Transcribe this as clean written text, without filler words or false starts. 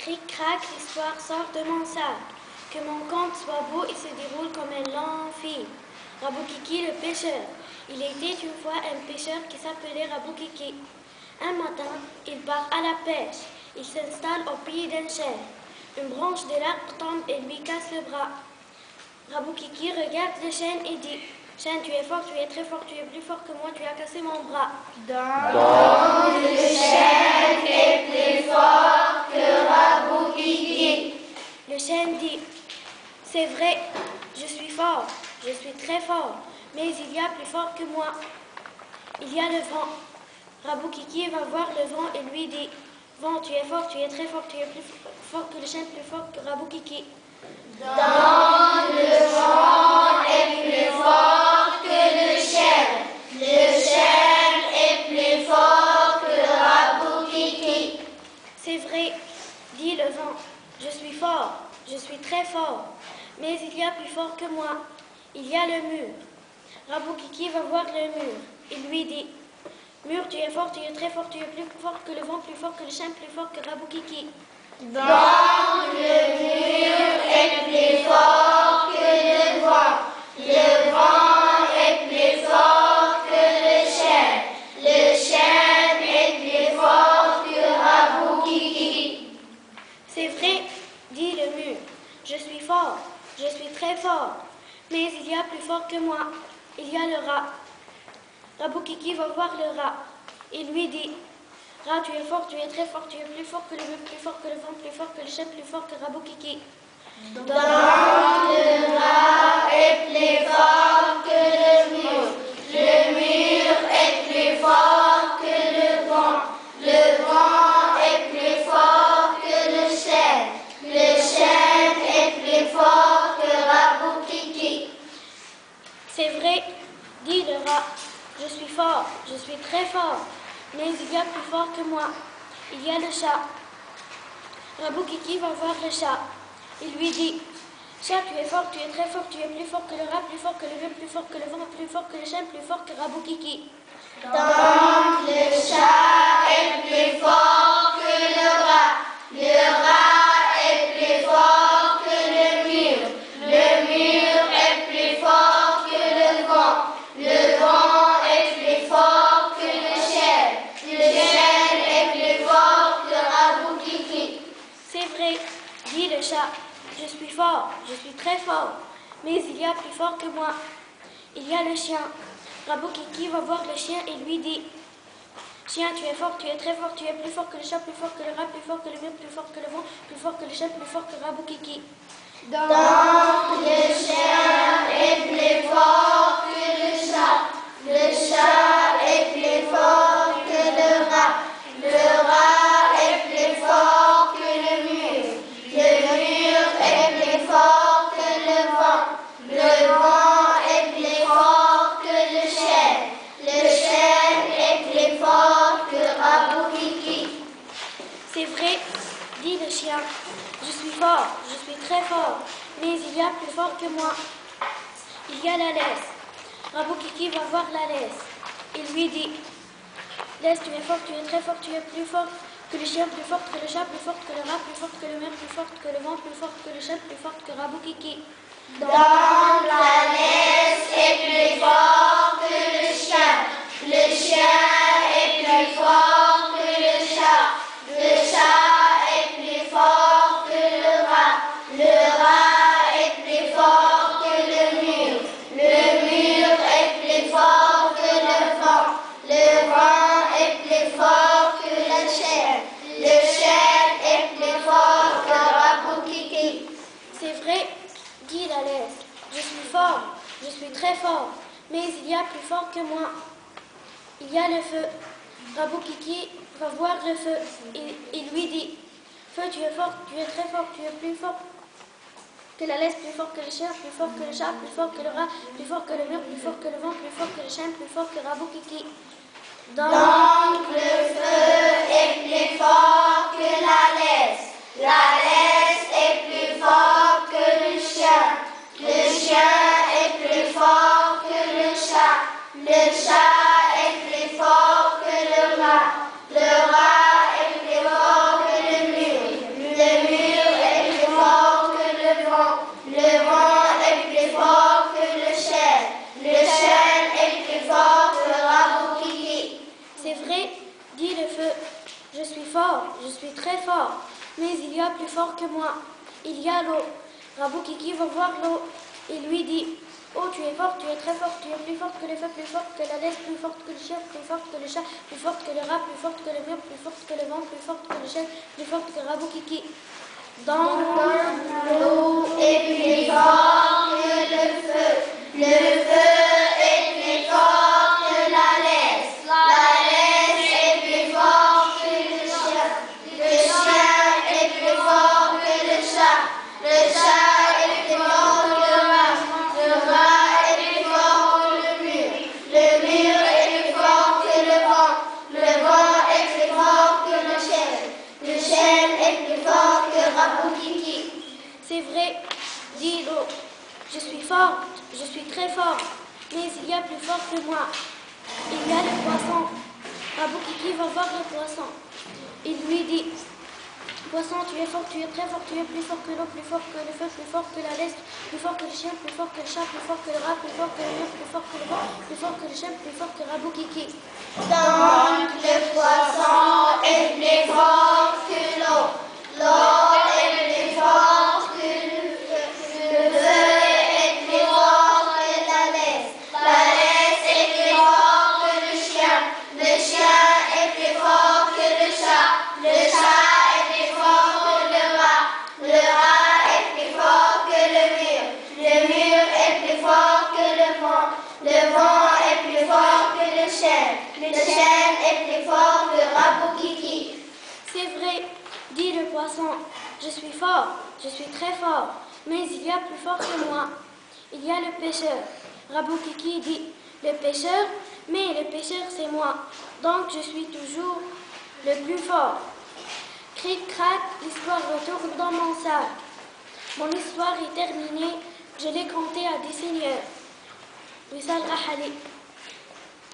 Cric-crac, l'histoire sort de mon sac. Que mon conte soit beau et se déroule comme un long fil. Raboukiki le pêcheur. Il était une fois un pêcheur qui s'appelait Raboukiki. Un matin, il part à la pêche. Il s'installe au pied d'un chêne. Une branche de l'arbre tombe et lui casse le bras. Raboukiki regarde le chêne et dit: Chêne, tu es fort, tu es très fort, tu es plus fort que moi, tu as cassé mon bras. Donc le chêne est plus fort que Raboukiki. Le chêne dit: C'est vrai, je suis fort, je suis très fort, mais il y a plus fort que moi. Il y a le vent. Raboukiki va voir le vent et lui dit: Vent, tu es fort, tu es très fort, tu es plus fort que le chêne, plus fort que Raboukiki. Donc le vent est plus fort que le chêne. Le chêne est plus fort que Raboukiki. C'est vrai, dit le vent, je suis fort, je suis très fort, mais il y a plus fort que moi. Il y a le mur. Raboukiki va voir le mur. Il lui dit: Mur, tu es fort, tu es très fort, tu es plus fort que le vent, plus fort que le chêne, plus fort que Raboukiki. Donc le mur est plus fort que le vent. Le vent est plus fort que le chêne. Le chêne est plus fort que Raboukiki. C'est vrai, dit le mur, je suis fort, je suis très fort, mais il y a plus fort que moi. Il y a le rat. Raboukiki va voir le rat. Il lui dit: Rat, tu es fort, tu es très fort, tu es plus fort que le mur, plus fort que le vent, plus fort que le chêne, plus fort que Raboukiki. Donc le rat est plus fort que le mur. Le mur est plus fort que le vent. Le vent est plus fort que le chêne. Le chêne est plus fort que Raboukiki. C'est vrai, dit le rat, je suis fort, je suis très fort, mais il y a plus fort que moi. Il y a le chat. Raboukiki va voir le chat. Il lui dit: Chat, tu es fort, tu es très fort, tu es plus fort que le rat, plus fort que le mur, plus fort que le vent, plus fort que le chêne, plus fort que Raboukiki. Donc le chat est plus fort que le rat. Le rat est plus fort que le mur. Le mur est plus fort que le vent. Le vent est plus fort que le chêne. Le chêne est plus fort que Raboukiki. C'est vrai, dit le chat, je suis fort, je suis très fort, mais il y a plus fort que moi. Il y a le chien. Raboukiki va voir le chien et lui dit: Chien, tu es fort, tu es très fort, tu es plus fort que le chat, plus fort que le rat, plus fort que le mur, plus fort que le vent, plus fort que le chien, plus fort que Raboukiki. Donc le chien est plus fort que le chat. Le chat est plus fort que le rat. Le rat est plus fort que le mur. Le mur est plus fort que le vent. Le vent est plus fort que le chêne. Le chêne est plus fort que Raboukiki. C'est vrai, dit le chien, je suis fort, je suis très fort, mais il y a plus fort que moi. Il y a la laisse. Raboukiki va voir la laisse. Il lui dit: Laisse, tu es fort, tu es très fort, tu es plus fort que le chien, plus fort que le chat, plus fort que le rat, plus fort que le mur, plus fort que le vent, plus fort que le chien, plus fort que Raboukiki. Donc la laisse est plus fort que le chien. Le chien est plus fort que le chat. Le chat est plus fort que le rat. Le rat est plus fort que le mur. Le mur est plus fort que le vent. Le vent est plus fort que le chêne. Le chêne est plus fort que Raboukiki. C'est vrai, dit la laisse, je suis fort, je suis très fort, mais il y a plus fort que moi. Il y a le feu. Raboukiki va voir le feu. Il lui dit: Feu, tu es fort, tu es très fort, tu es plus fort que la laisse, plus fort que le chien, plus fort que le chat, plus fort que le rat, plus fort que le mur, plus fort que le vent, plus fort que le chien, plus fort que Raboukiki. Donc le feu est plus fort que la laisse. La laisse est plus fort que le chien. Le chien est plus fort que le chat. Le chat est plus fort que le rat. Le rat est plus fort que le mur. Le fort, je suis très fort, mais il y a plus fort que moi. Il y a l'eau. Rabou Kiki va voir l'eau et lui dit: oh, tu es fort, tu es très fort, tu es plus forte que le feu, plus forte que la laisse, plus forte que le chien, plus forte que le chat, plus forte que le rat, plus forte que le mur, plus forte que le vent, plus forte que le chêne, plus forte que Rabou Kiki. Donc l'eau est plus fort que le feu. Le feu est plus fort que la laisse. La laisse est plus fort que le chien. Le chien est plus fort que le chat. Le chat est plus fort que le rat. Le rat est plus fort que le mur. Le mur est plus fort que le vent. Le vent est plus fort que le chêne. Le chêne est plus fort que Rabou Kiki. C'est vrai, dit l'eau. Je suis forte, je suis très fort, mais il y a plus fort que moi. Il y a le poisson. Rabou Kiki va voir le poisson. Il lui dit: poisson, tu es fort, tu es très fort, tu es plus fort que l'eau, plus fort que le feu, plus fort que la laisse, plus fort que le chien, plus fort que le chat, plus fort que le rat, plus fort que le mur, plus fort que le vent, plus fort que le chien, plus fort que Rabou Kiki. Donc le poisson est plus fort que l'eau. L'eau est plus forte que le feu. Le feu est plus fort que la laisse. La laisse est plus fort que le chien. Le chien est plus fort que le chat. Le chat est plus fort que le rat. Le rat est plus fort que le mur. Le mur est plus fort que le vent. Le vent est plus fort que le chêne. Le chêne est plus fort que Rabou Kiki. C'est vrai, dit le poisson. Je suis fort, je suis très fort, mais il y a plus fort que moi. Il y a le pêcheur. Rabou Kiki dit: le pêcheur, mais le pêcheur c'est moi, donc je suis toujours le plus fort. Cric-crac, l'histoire retourne dans mon sac. Mon histoire est terminée, je l'ai contée à des seigneurs. Wissal Rahali.